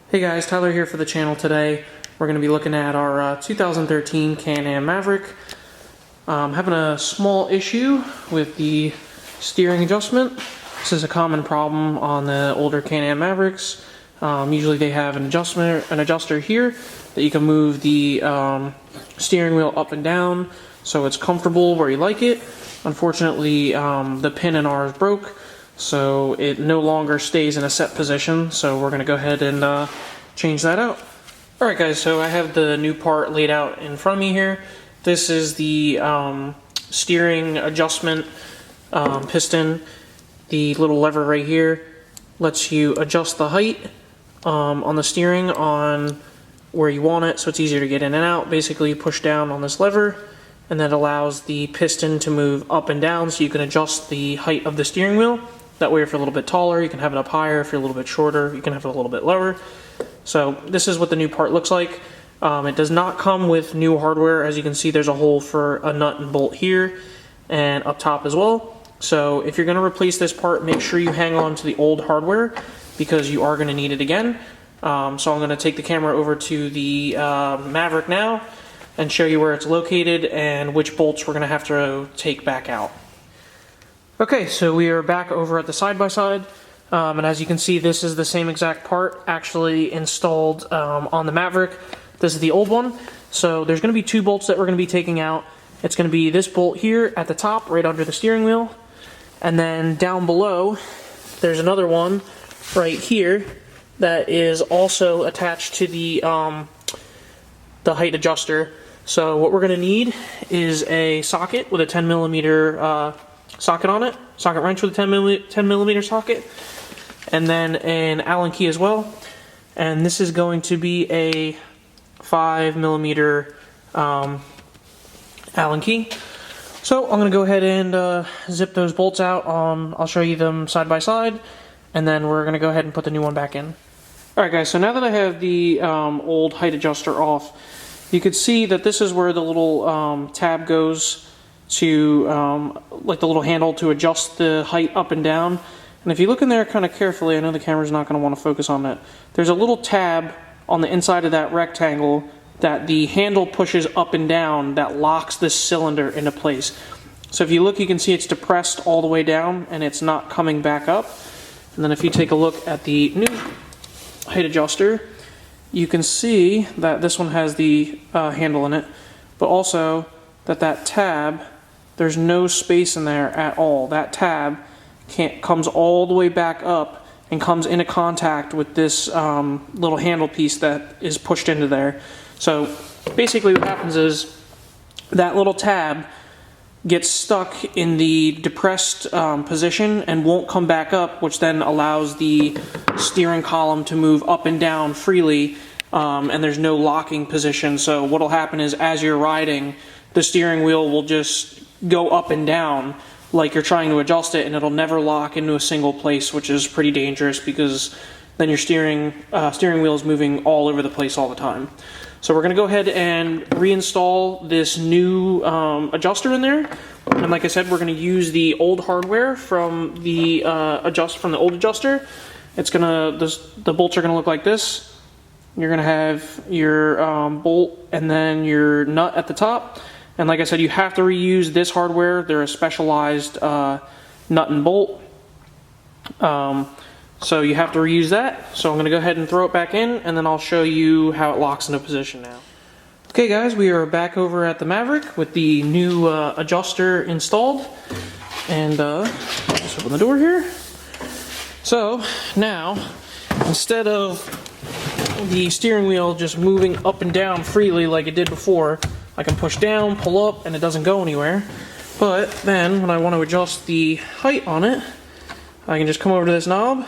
Hey guys, Tyler here for the channel today. We're going to be looking at our 2013 Can-Am Maverick. Having a small issue with the steering adjustment. This is a common problem on the older Can-Am Mavericks. Usually they have an adjuster here that you can move the steering wheel up and down so it's comfortable where you like it. Unfortunately, the pin in ours broke, so it no longer stays in a set position, so we're going to go ahead and change that out. Alright guys, so I have the new part laid out in front of me here. This is the steering adjustment piston. The little lever right here lets you adjust the height on the steering on where you want it, so it's easier to get in and out. Basically, you push down on this lever, and that allows the piston to move up and down, so you can adjust the height of the steering wheel. That way, if you're a little bit taller, you can have it up higher. If you're a little bit shorter, you can have it a little bit lower. So this is what the new part looks like. It does not come with new hardware. As you can see, there's a hole for a nut and bolt here and up top as well. So if you're going to replace this part, make sure you hang on to the old hardware because you are going to need it again. So I'm going to take the camera over to the Maverick now and show you where it's located and which bolts we're going to have to take back out. Okay, so we are back over at the side-by-side, and as you can see, this is the same exact part actually installed on the Maverick. This is the old one. So there's going to be two bolts that we're going to be taking out. It's going to be this bolt here at the top, right under the steering wheel, and then down below, there's another one right here that is also attached to the height adjuster. So what we're going to need is a socket with a 10 millimeter socket on it, socket wrench with a 10 millimeter socket, and then an Allen key as well. And this is going to be a 5 millimeter Allen key. So I'm going to go ahead and zip those bolts out. I'll show you them side by side, and then we're going to go ahead and put the new one back in. Alright guys, so now that I have the old height adjuster off, you can see that this is where the little tab goes to, like the little handle to adjust the height up and down. And if you look in there kind of carefully, I know the camera's not going to want to focus on it, there's a little tab on the inside of that rectangle that the handle pushes up and down that locks this cylinder into place. So if you look, you can see it's depressed all the way down and it's not coming back up. And then if you take a look at the new height adjuster, you can see that this one has the handle in it, but also that tab, there's no space in there at all. That tab comes all the way back up and comes into contact with this little handle piece that is pushed into there. So basically what happens is that little tab gets stuck in the depressed position and won't come back up, which then allows the steering column to move up and down freely, and there's no locking position. So what will happen is as you're riding, the steering wheel will just go up and down like you're trying to adjust it, and it'll never lock into a single place, which is pretty dangerous because then your steering wheel is moving all over the place all the time. So we're going to go ahead and reinstall this new adjuster in there. And like I said, we're going to use the old hardware from the old adjuster. The bolts are going to look like this. You're going to have your bolt and then your nut at the top. And like I said, you have to reuse this hardware. They're a specialized nut and bolt. So you have to reuse that. So I'm going to go ahead and throw it back in, and then I'll show you how it locks into position now. Okay guys, we are back over at the Maverick with the new adjuster installed. And just open the door here. So now, instead of the steering wheel just moving up and down freely like it did before, I can push down, pull up, and it doesn't go anywhere. But then, when I want to adjust the height on it, I can just come over to this knob,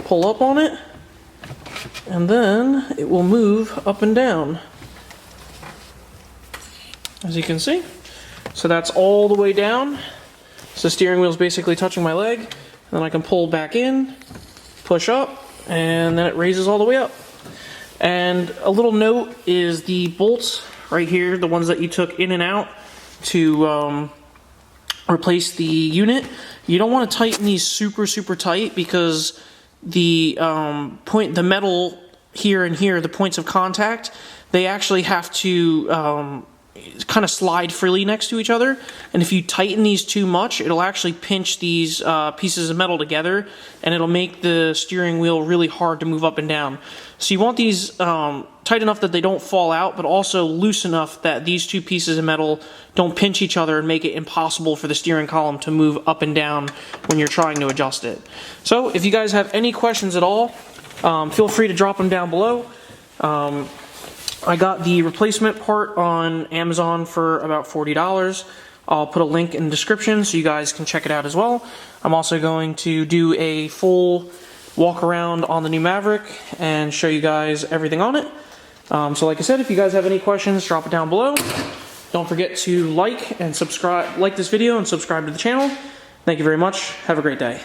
pull up on it, and then it will move up and down, as you can see. So that's all the way down. So the steering wheel is basically touching my leg, and then I can pull back in, push up, and then it raises all the way up. And a little note is the bolts right here, the ones that you took in and out to replace the unit, you don't want to tighten these super tight because the metal here and here, the points of contact, they actually have to kind of slide freely next to each other, and if you tighten these too much, it'll actually pinch these pieces of metal together, and it'll make the steering wheel really hard to move up and down. So you want these tight enough that they don't fall out, but also loose enough that these two pieces of metal don't pinch each other and make it impossible for the steering column to move up and down when you're trying to adjust it. So if you guys have any questions at all, feel free to drop them down below. I got the replacement part on Amazon for about $40. I'll put a link in the description so you guys can check it out as well. I'm also going to do a full walk around on the new Maverick and show you guys everything on it. So like I said, if you guys have any questions, drop it down below. Don't forget to like and subscribe, like this video and subscribe to the channel. Thank you very much. Have a great day.